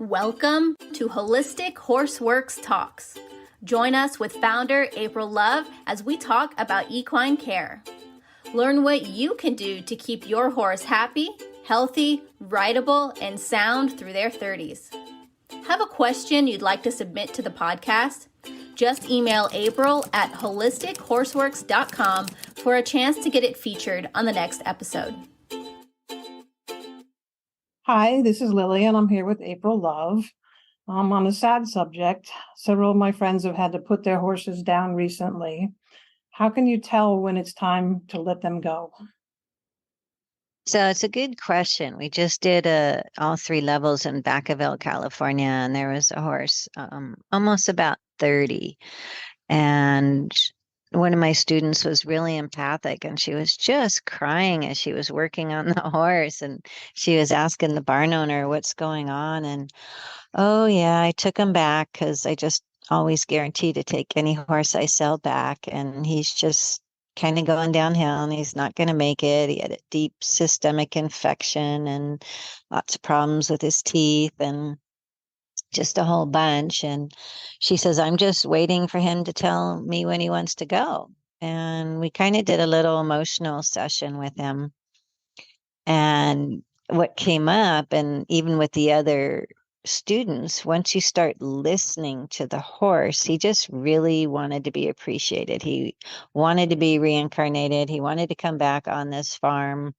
Welcome to Holistic Horseworks Talks. Join us with founder April Love as we talk about equine care. Learn what you can do to keep your horse happy, healthy, rideable, and sound through their 30s. Have a question you'd like to submit to the podcast? Just email April at holistichorseworks.com for a chance to get it featured on the next episode. Hi, this is Lily, and I'm here with April Love. On a sad subject, several of my friends have had to put their horses down recently. How can you tell when it's time to let them go? So it's a good question. We just did all three levels in Vacaville, California, and there was a horse almost about 30. And one of my students was really empathic, and she was just crying as she was working on the horse. And she was asking the barn owner what's going on. And, oh, yeah, I took him back because I just always guarantee to take any horse I sell back. And he's just kind of going downhill and he's not going to make it. He had a deep systemic infection and lots of problems with his teeth and just a whole bunch. And she says, I'm just waiting for him to tell me when he wants to go. And we kind of did a little emotional session with him. And what came up, and even with the other students, once you start listening to the horse, he just really wanted to be appreciated. He wanted to be reincarnated. He wanted to come back on this farm.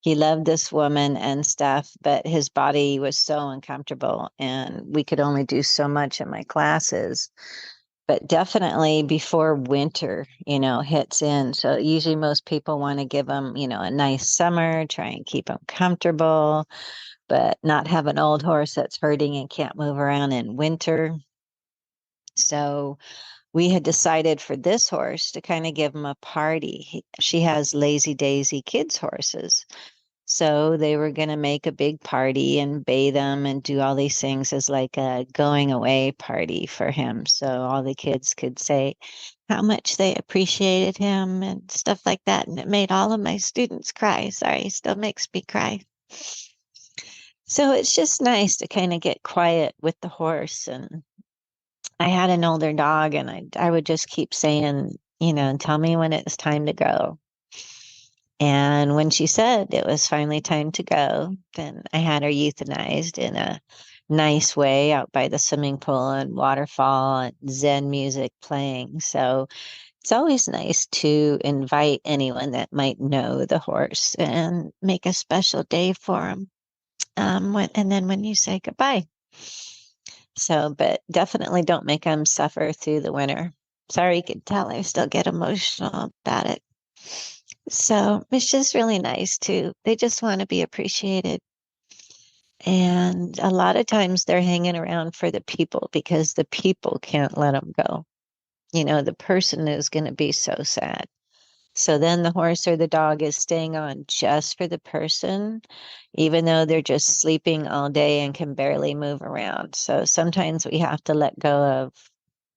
He loved this woman and stuff, but his body was so uncomfortable and we could only do so much in my classes. But definitely before winter, hits in. So usually most people want to give them, a nice summer, try and keep them comfortable, but not have an old horse that's hurting and can't move around in winter. So we had decided for this horse to kind of give him a party. She has Lazy Daisy kids horses. So they were going to make a big party and bathe him and do all these things as like a going away party for him. So all the kids could say how much they appreciated him and stuff like that. And it made all of my students cry. Sorry, it still makes me cry. So it's just nice to kind of get quiet with the horse. And I had an older dog and I would just keep saying, tell me when it's time to go. And when she said it was finally time to go, then I had her euthanized in a nice way out by the swimming pool and waterfall and Zen music playing. So it's always nice to invite anyone that might know the horse and make a special day for them. And then when you say goodbye. So, but definitely don't make them suffer through the winter. Sorry, you could tell I still get emotional about it. So it's just really nice too. They just want to be appreciated. And a lot of times they're hanging around for the people because the people can't let them go. The person is going to be so sad. So then the horse or the dog is staying on just for the person, even though they're just sleeping all day and can barely move around. So sometimes we have to let go of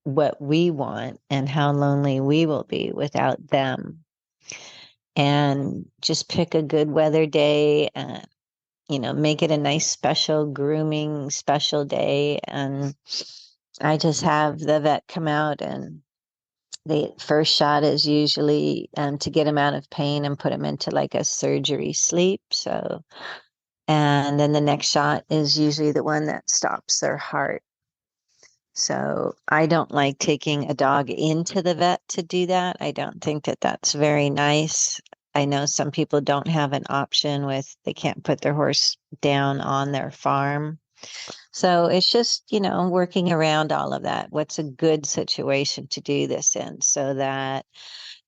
what we want and how lonely we will be without them. And just pick a good weather day and, make it a nice special grooming special day. And I just have the vet come out, and the first shot is usually to get him out of pain and put him into like a surgery sleep. So, and then the next shot is usually the one that stops their heart. So I don't like taking a dog into the vet to do that. I don't think that that's very nice. I know some people don't have an option they can't put their horse down on their farm. So it's just, working around all of that. What's a good situation to do this in so that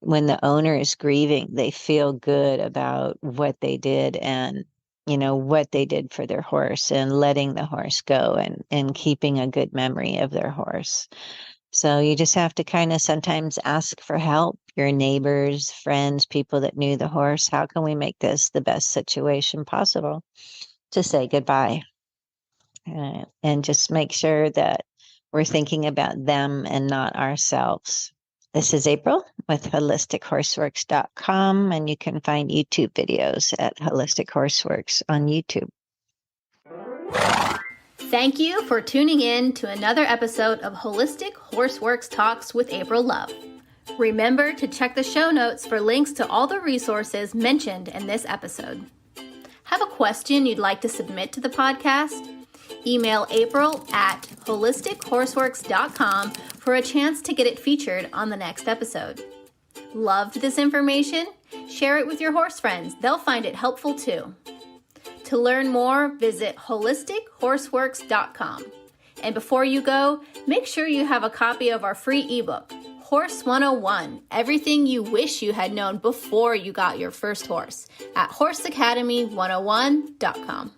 when the owner is grieving, they feel good about what they did and, what they did for their horse and letting the horse go and keeping a good memory of their horse. So you just have to kind of sometimes ask for help, your neighbors, friends, people that knew the horse. How can we make this the best situation possible to say goodbye? And just make sure that we're thinking about them and not ourselves. This is April with holistichorseworks.com, and you can find YouTube videos at Holistic Horseworks on YouTube. Thank you for tuning in to another episode of Holistic Horseworks Talks with April Love. Remember to check the show notes for links to all the resources mentioned in this episode. Have a question you'd like to submit to the podcast? Email April at holistichorseworks.com for a chance to get it featured on the next episode. Loved this information? Share it with your horse friends. They'll find it helpful too. To learn more, visit holistichorseworks.com. And before you go, make sure you have a copy of our free ebook, Horse 101, Everything You Wish You Had Known Before You Got Your First Horse, at horseacademy101.com.